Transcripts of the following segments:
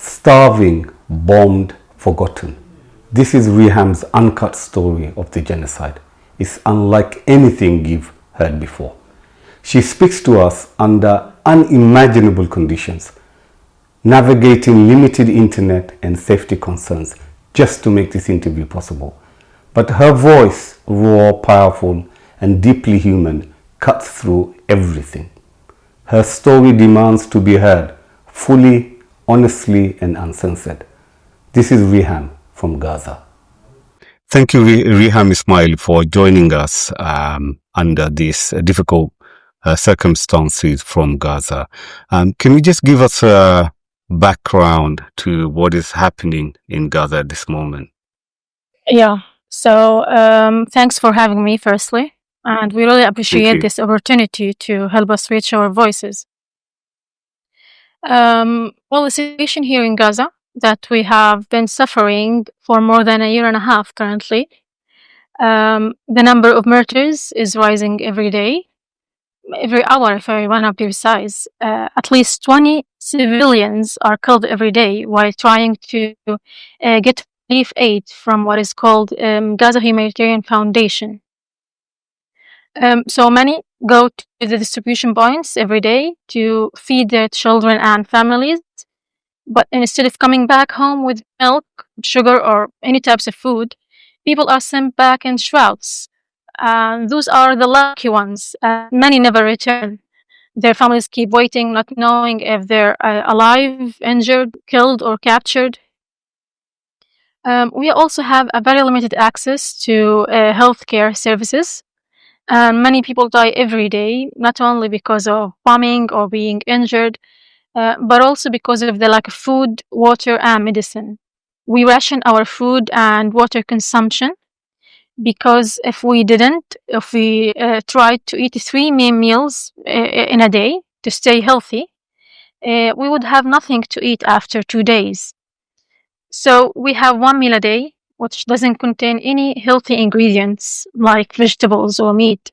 starving, bombed, forgotten. This is Reham's uncut story of the genocide. It's unlike anything you've heard before. She speaks to us under unimaginable conditions, navigating limited internet and safety concerns just to make this interview possible. But her voice, raw, powerful, and deeply human, cuts through everything. Her story demands to be heard fully, honestly, and uncensored. This is Reham from Gaza. Thank you, Reham Ismail, for joining us under these difficult circumstances from Gaza. Can you just give us a background to what is happening in Gaza at this moment? Yeah. So thanks for having me, firstly. And we really appreciate this opportunity to help us reach our voices. Well, the situation here in Gaza that we have been suffering for more than a year and a half currently. The number of murders is rising every day, every hour, if I want to be precise. At least 20 civilians are killed every day while trying to get relief aid from what is called Gaza Humanitarian Foundation. So many go to the distribution points every day to feed their children and families, but instead of coming back home with milk, sugar, or any types of food, people are sent back in shrouds. Those are the lucky ones. Many never return. Their families keep waiting, not knowing if they're alive, injured, killed, or captured. We also have a very limited access to healthcare services. Many people die every day, not only because of bombing or being injured, but also because of the lack of food, water, and medicine. We ration our food and water consumption because if we tried to eat 3 main meals in a day to stay healthy, we would have nothing to eat after 2 days. So we have 1 meal a day, which doesn't contain any healthy ingredients like vegetables or meat.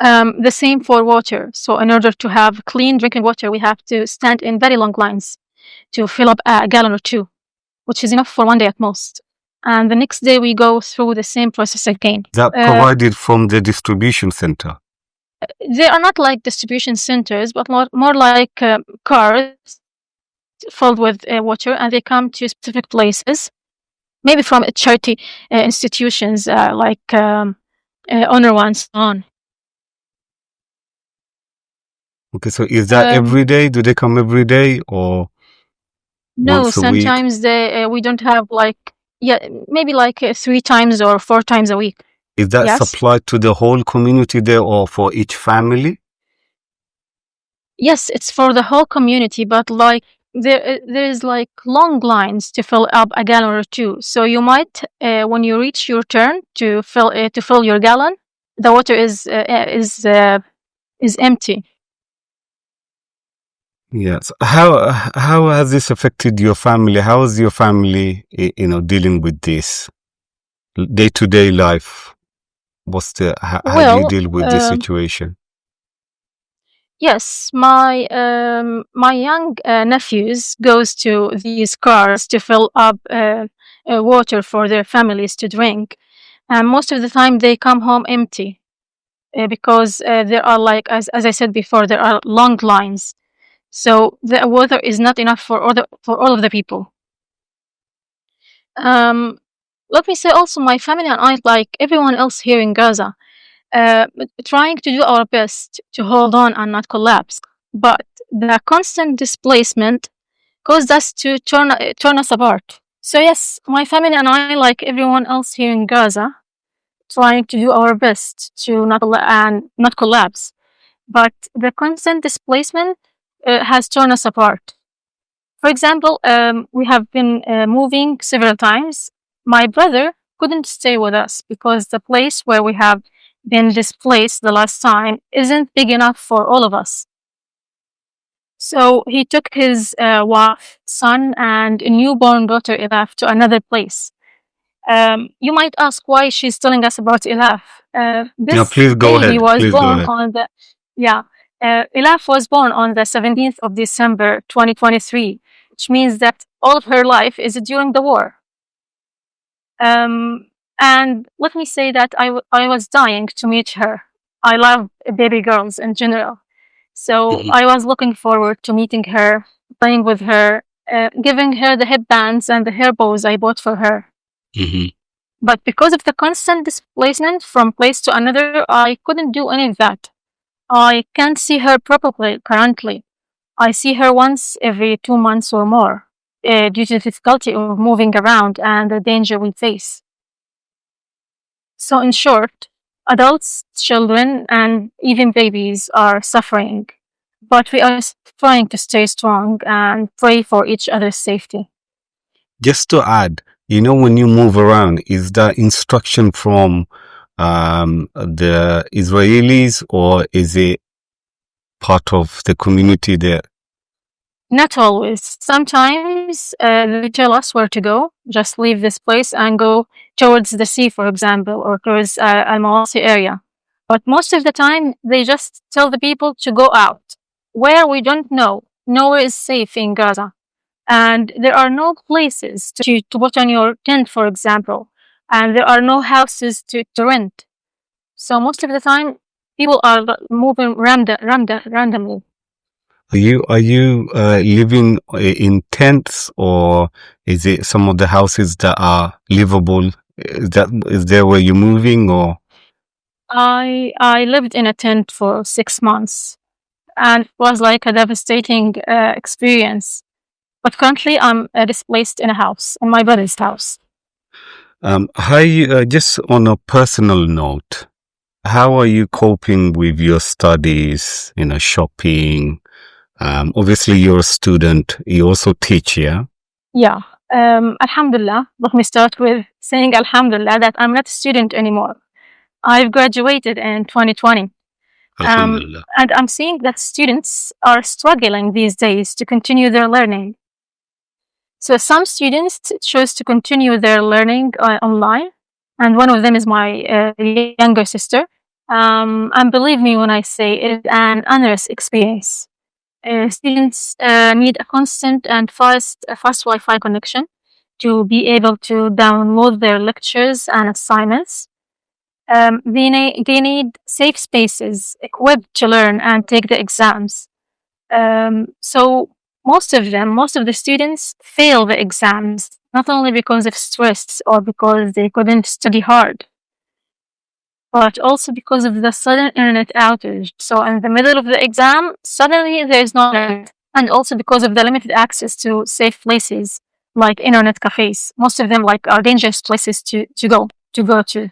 The same for water. So in order to have clean drinking water, we have to stand in very long lines to fill up a gallon or 2, which is enough for 1 day at most. And the next day we go through the same process again. That provided from the distribution center? They are not like distribution centers, but more like cars filled with water, and they come to specific places, maybe from charity institutions like UNRWA and so on. Okay, so is that every day? Do they come every day or no? Once a week? Sometimes we don't have maybe 3 times or 4 times a week. Is that supplied to the whole community there or for each family? Yes, it's for the whole community, but there is long lines to fill up a gallon or 2. So you might, when you reach your turn to fill your gallon, the water is empty. Yes. How has this affected your family? How is your family, dealing with this day-to-day life? How do you deal with this situation? Yes, my young nephews goes to these cars to fill up water for their families to drink, and most of the time they come home empty because there are as I said before, there are long lines. So the water is not enough for all of the people. Let me say also, my family and I, like everyone else here in Gaza, trying to do our best to hold on and not collapse. But the constant displacement caused us to turn us apart. So yes, my family and I, like everyone else here in Gaza, trying to do our best to not collapse. But the constant displacement has torn us apart. For example, we have been moving several times. My brother couldn't stay with us because the place where we have been displaced the last time isn't big enough for all of us. So he took his wife, son, and a newborn daughter, Elaf, to another place. You might ask why she's telling us about Elaf. This please go ahead. baby was born on Elaf was born on the 17th of December 2023, which means that all of her life is during the war. And let me say that I was dying to meet her. I love baby girls in general. So Mhm. I was looking forward to meeting her, playing with her, giving her the headbands and the hair bows I bought for her. Mhm. But because of the constant displacement from place to another, I couldn't do any of that. I can't see her properly currently. I see her once every 2 months or more, due to the difficulty of moving around and the danger we face. So, in short, adults, children, and even babies are suffering, but we are trying to stay strong and pray for each other's safety. Just to add, when you move around, is that instruction from the Israelis, or is it part of the community there? Not always. Sometimes they tell us where to go, just leave this place and go towards the sea, for example, or towards Al Mawasi area. But most of the time, they just tell the people to go out. Where we don't know, nowhere is safe in Gaza. And there are no places to put on your tent, for example. And there are no houses to rent. So most of the time, people are moving randomly. Are you living in tents, or is it some of the houses that are livable? Is there where you're moving, or? I lived in a tent for 6 months, and it was like a devastating experience. But currently, I'm displaced in a house, in my brother's house. Just on a personal note, how are you coping with your studies, shopping? Obviously you're a student, you also teach, yeah? Yeah. Alhamdulillah. Let me start with saying Alhamdulillah that I'm not a student anymore. I've graduated in 2020. Alhamdulillah. And I'm seeing that students are struggling these days to continue their learning. So some students choose to continue their learning online, and one of them is my younger sister. And believe me when I say it is an onerous experience. Students need a constant and fast Wi-Fi connection to be able to download their lectures and assignments. They need safe spaces equipped to learn and take the exams. So most of the students fail the exams, not only because of stress or because they couldn't study hard, but also because of the sudden internet outage. So in the middle of the exam, suddenly there is no internet. And also because of the limited access to safe places like internet cafes. Most of them are dangerous places to go to.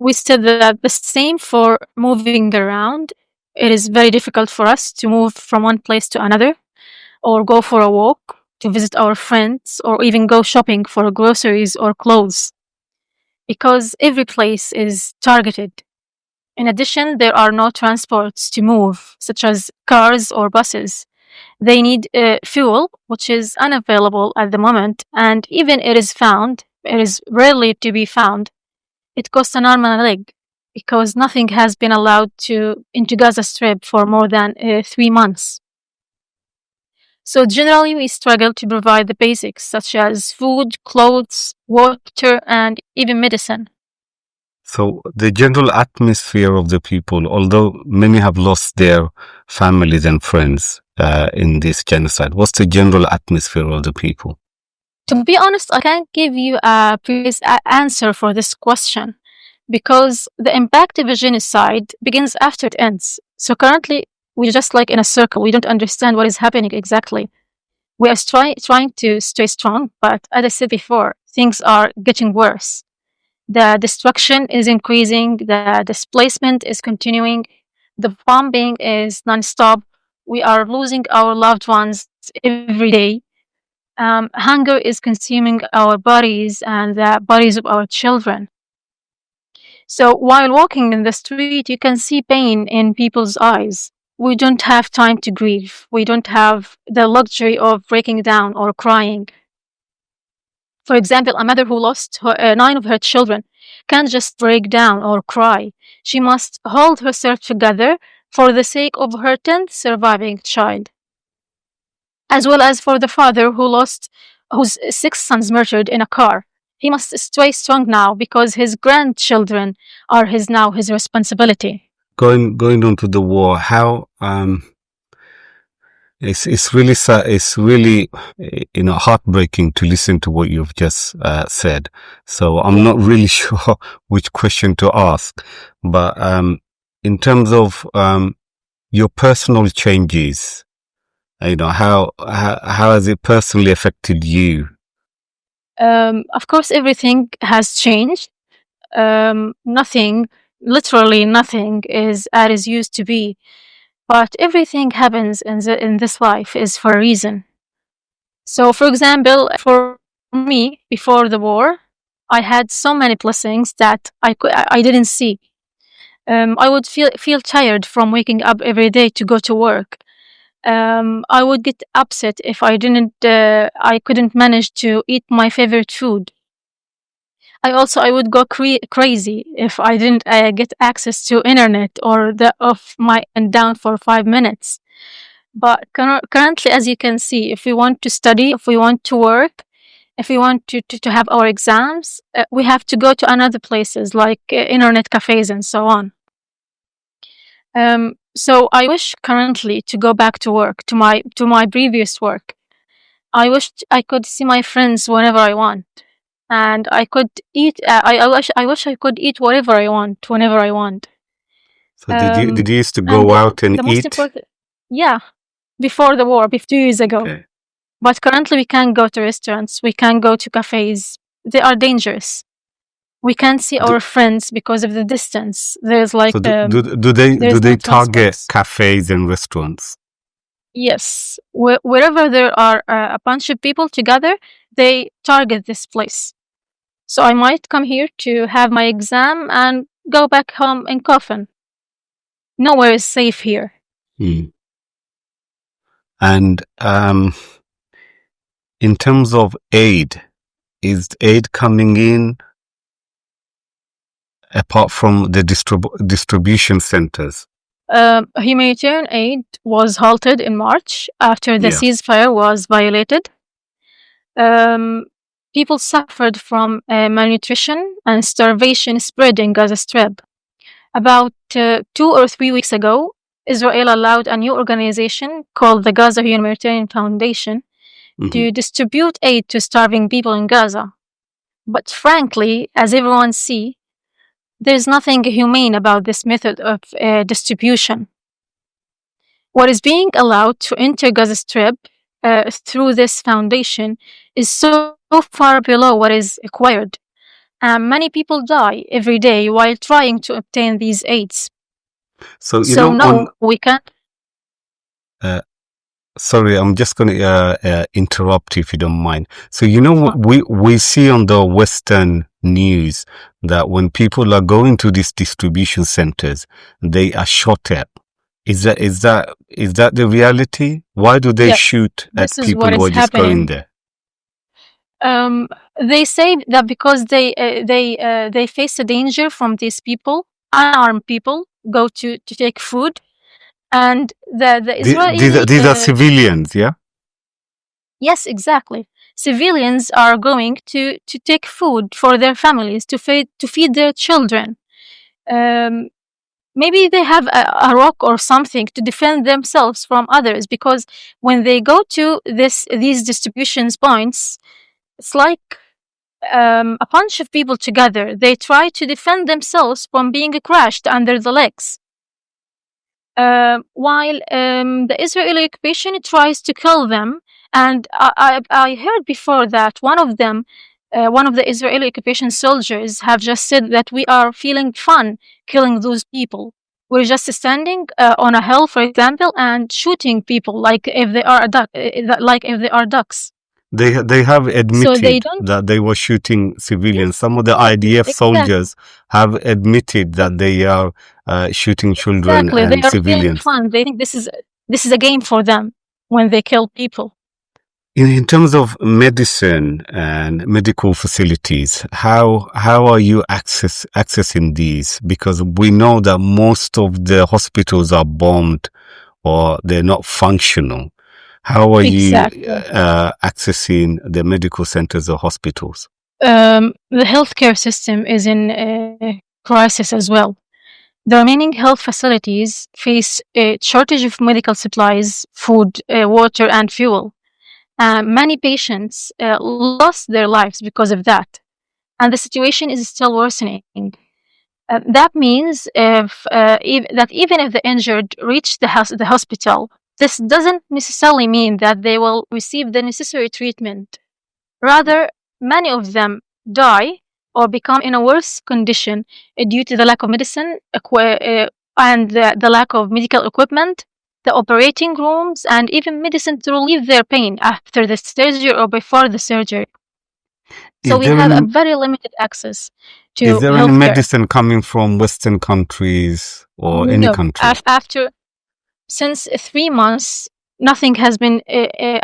We said that the same for moving around. It is very difficult for us to move from one place to another, or go for a walk, to visit our friends, or even go shopping for groceries or clothes, because every place is targeted. In addition, there are no transports to move, such as cars or buses. They need fuel, which is unavailable at the moment, and even it is rarely to be found. It costs an arm and a leg, because nothing has been allowed into Gaza Strip for more than 3 months. So generally, we struggle to provide the basics such as food, clothes, water, and even medicine. So the general atmosphere of the people, although many have lost their families and friends in this genocide, what's the general atmosphere of the people? To be honest, I can't give you a precise answer for this question, because the impact of a genocide begins after it ends. So currently, we're just in a circle. We don't understand what is happening exactly. We are trying to stay strong, but as I said before, things are getting worse. The destruction is increasing, the displacement is continuing, the bombing is nonstop. We are losing our loved ones every day. Hunger is consuming our bodies and the bodies of our children. So while walking in the street, you can see pain in people's eyes. We don't have time to grieve. We don't have the luxury of breaking down or crying. For example, a mother who lost 9 of her children can't just break down or cry. She must hold herself together for the sake of her 10th surviving child. as well as for the father whose 6 sons murdered in a car. He must stay strong now because his grandchildren are his responsibility. Going on to the war, how it's really sad. It's really heartbreaking to listen to what you've just said. So I'm not really sure which question to ask, but in terms of your personal changes, how has it personally affected you? Of course, everything has changed. Literally nothing is as it used to be. But everything happens in this life is for a reason. So, for example, for me, before the war, I had so many blessings that I didn't see. I would feel tired from waking up every day to go to work. I would get upset if I couldn't manage to eat my favorite food. I would go crazy if I didn't get access to internet or the off my and down for 5 minutes. But currently, as you can see, if we want to study, if we want to work, if we want to have our exams, we have to go to another places like internet cafes and so on. So I wish currently to go back to work, to my previous work. I wish I could see my friends whenever I want, and I could eat. I wish I could eat whatever I want, whenever I want. So did you used to go out and the most eat? important, yeah, before the war, 2 years ago. Okay. But currently, we can't go to restaurants. We can't go to cafes. They are dangerous. We can't see our friends because of the distance. There's like So do they no target transports. cafes and restaurants? Yes, wherever there are a bunch of people together, they target this place. So I might come here to have my exam and go back home in coffin. Nowhere is safe here. And in terms of aid, is aid coming in apart from the distribution centers? Humanitarian aid was halted in March after the Yeah. ceasefire was violated. People suffered from malnutrition and starvation spread in Gaza Strip. About 2 or 3 weeks ago, Israel allowed a new organization called the Gaza Humanitarian Foundation to distribute aid to starving people in Gaza. But frankly, as everyone sees, there's nothing humane about this method of distribution. What is being allowed to enter Gaza Strip through this foundation is so far below what is required. Many people die every day while trying to obtain these aids. So we can't. Sorry, I'm just going to interrupt if you don't mind. So we see on the Western news that when people are going to these distribution centers, they are shot at. Is that the reality? Why do they shoot at people who are just going there? They say that because they face a danger from these people, unarmed people go to take food, and the Israeli these are civilians, yeah. Yes, exactly. Civilians are going to take food for their families to feed their children. Maybe they have a rock or something to defend themselves from others, because when they go to these distribution points, it's like a bunch of people together. They try to defend themselves from being crushed under the legs. While the Israeli occupation tries to kill them. And I heard before that one of the Israeli occupation soldiers have just said that we are feeling fun killing those people. We're just standing on a hill, for example, and shooting people like if they are ducks. They have admitted that they were shooting civilians. Some of the IDF soldiers have admitted that they are shooting children and they are civilians. Feeling fun. They think this is a game for them when they kill people. In terms of medicine and medical facilities, how are you accessing these? Because we know that most of the hospitals are bombed or they're not functional. How are you Exactly. accessing the medical centers or hospitals? The healthcare system is in crisis as well. The remaining health facilities face a shortage of medical supplies, food, water, and fuel. Many patients lost their lives because of that, and the situation is still worsening. That means that even if the injured reach the hospital, this doesn't necessarily mean that they will receive the necessary treatment. Rather, many of them die or become in a worse condition due to the lack of medicine and the lack of medical equipment, the operating rooms, and even medicine to relieve their pain after the surgery or before the surgery. So Is we there have a any very limited access is to there any healthcare. medicine coming from Western countries or any No, country? after since 3 months, nothing has been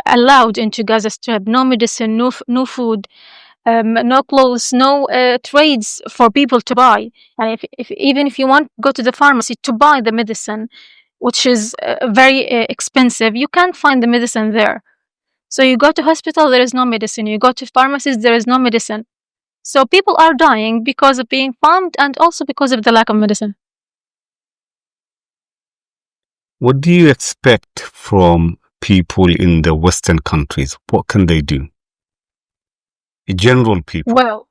allowed into Gaza Strip. No medicine, no food, no clothes, no trades for people to buy. And even if you want to go to the pharmacy to buy the medicine, which is very expensive, you can't find the medicine there. So you go to hospital, there is no medicine. You go to pharmacies, there is no medicine. So people are dying because of being farmed and also because of the lack of medicine. What do you expect from people in the Western countries? What can they do? General people. Well,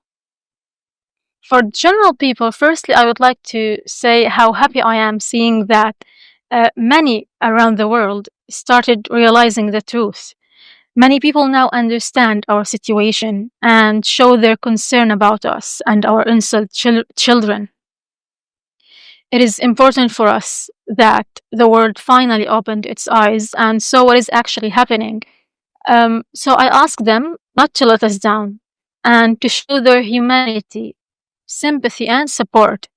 for general people, firstly, I would like to say how happy I am seeing that many around the world started realizing the truth. Many people now understand our situation and show their concern about us and our innocent children. It is important for us that the world finally opened its eyes and saw what is actually happening. So I ask them not to let us down and to show their humanity, sympathy, and support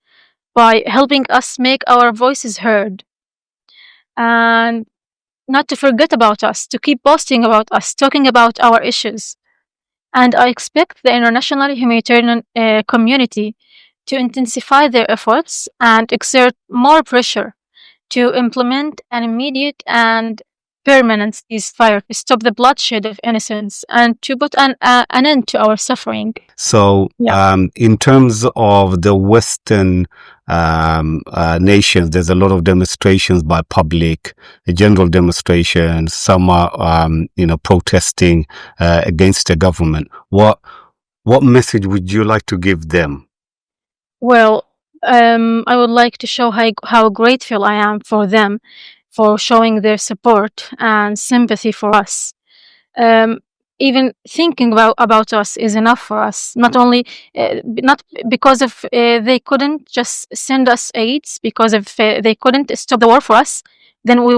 by helping us make our voices heard, and not to forget about us, to keep posting about us, talking about our issues. And I expect the international humanitarian community to intensify their efforts and exert more pressure to implement an immediate and permanent ceasefire to stop the bloodshed of innocents and to put an end to our suffering. So, Yeah. in terms of the Western nations, there's a lot of demonstrations by public, general demonstrations. Some are, protesting against the government. What message would you like to give them? Well, I would like to show how grateful I am for them for showing their support and sympathy for us. Um, Even thinking about us is enough for us. Not because of they couldn't just send us aids, because if they couldn't stop the war for us, then we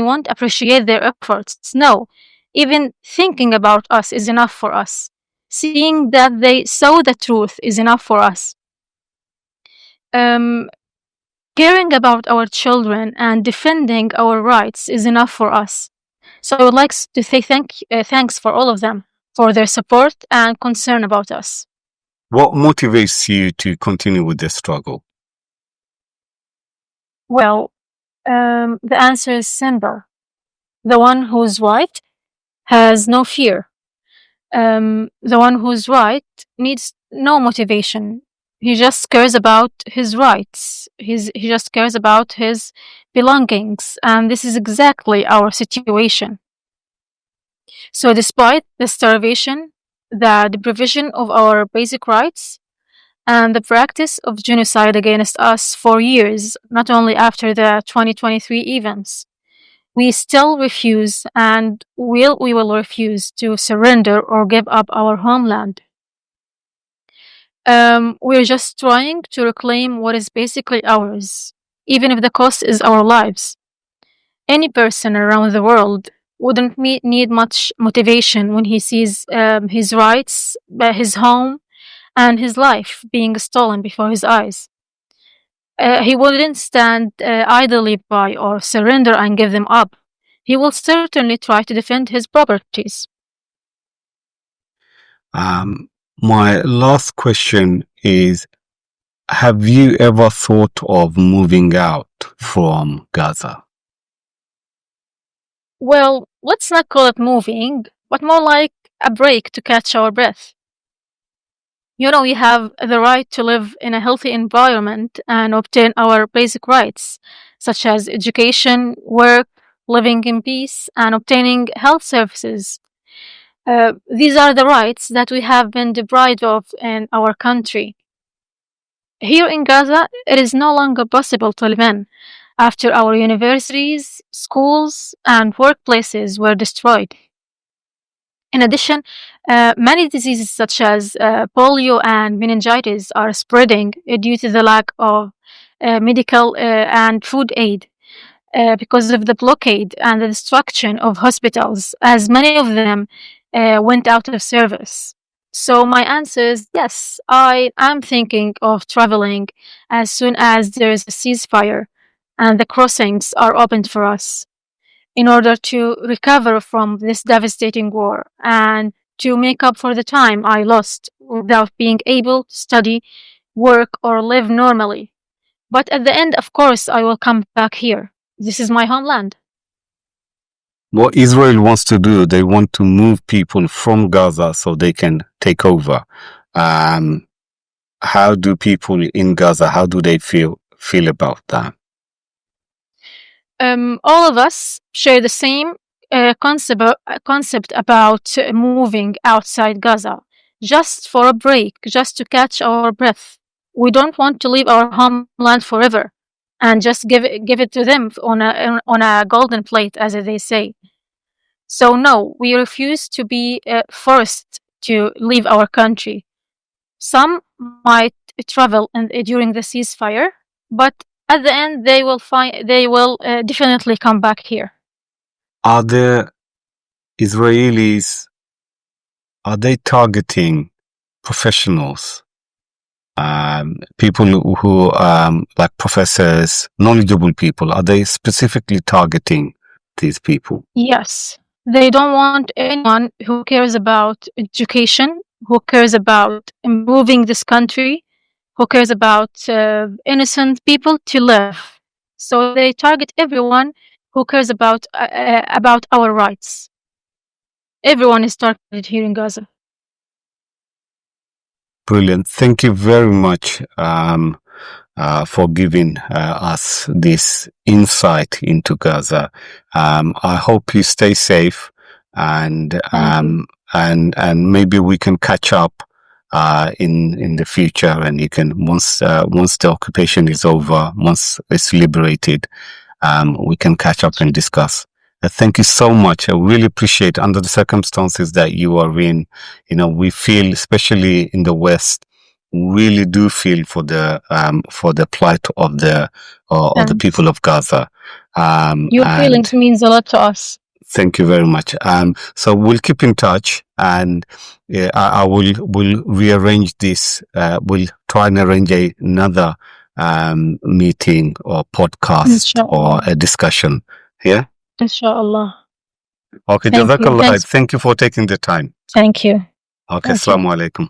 won't appreciate their efforts. No, even thinking about us is enough for us. Seeing that they saw the truth is enough for us. Um, Caring about our children and defending our rights is enough for us. So I would like to say thanks for all of them for their support and concern about us. What motivates you to continue with the struggle? Well, the answer is simple. The one who's right has no fear. The one who's right needs no motivation. He just cares about his rights. He just cares about his belongings. And this is exactly our situation. So, despite the starvation, the deprivation of our basic rights, and the practice of genocide against us for years, not only after the 2023 events, we still refuse and we will refuse to surrender or give up our homeland. We're just trying to reclaim what is basically ours, even if the cost is our lives. Any person around the world wouldn't need much motivation when he sees his rights, his home, and his life being stolen before his eyes. He wouldn't stand idly by or surrender and give them up. He will certainly try to defend his properties. My last question is, have you ever thought of moving out from Gaza? Well, let's not call it moving, but more like a break to catch our breath. We have the right to live in a healthy environment and obtain our basic rights, such as education, work, living in peace, and obtaining health services. These are the rights that we have been deprived of in our country. Here in Gaza, it is no longer possible to live in after our universities, schools, and workplaces were destroyed. In addition, many diseases such as polio and meningitis are spreading due to the lack of medical and food aid because of the blockade and the destruction of hospitals, as many of them went out of service. So, my answer is yes, I am thinking of traveling as soon as there is a ceasefire and the crossings are opened for us in order to recover from this devastating war and to make up for the time I lost without being able to study, work, or live normally. But at the end, of course, I will come back here. This is my homeland. What Israel wants to do, they want to move people from Gaza so they can take over. How do people in Gaza, how do they feel about that? All of us share the same concept about moving outside Gaza, just for a break, just to catch our breath. We don't want to leave our homeland forever and just give it to them on a golden plate, as they say. So no, we refuse to be forced to leave our country. Some might travel during the ceasefire, but at the end they will definitely come back here. Are the Israelis, are they targeting professionals, people who like professors, knowledgeable people? Are they specifically targeting these people? Yes, they don't want anyone who cares about education, who cares about improving this country, who cares about innocent people to live. So they target everyone who cares about our rights. Everyone is targeted here in Gaza. Brilliant. Thank you very much for giving us this insight into Gaza. I hope you stay safe, and maybe we can catch up in the future, and you can once the occupation is over, once it's liberated, we can catch up and discuss. Thank you so much. I really appreciate, under the circumstances that you are in, we feel, especially in the West, really do feel for the plight of the people of Gaza. Your feelings means a lot to us. Thank you very much. So we'll keep in touch, and I will rearrange this. We'll try and arrange another meeting or podcast or a discussion. Yeah. Inshallah. Okay, Jazakallah. Thank you for taking the time. Thank you. Okay, assalamu alaikum.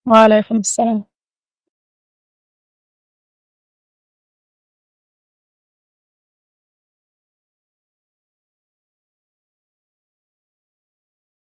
Wa alaikum assalam.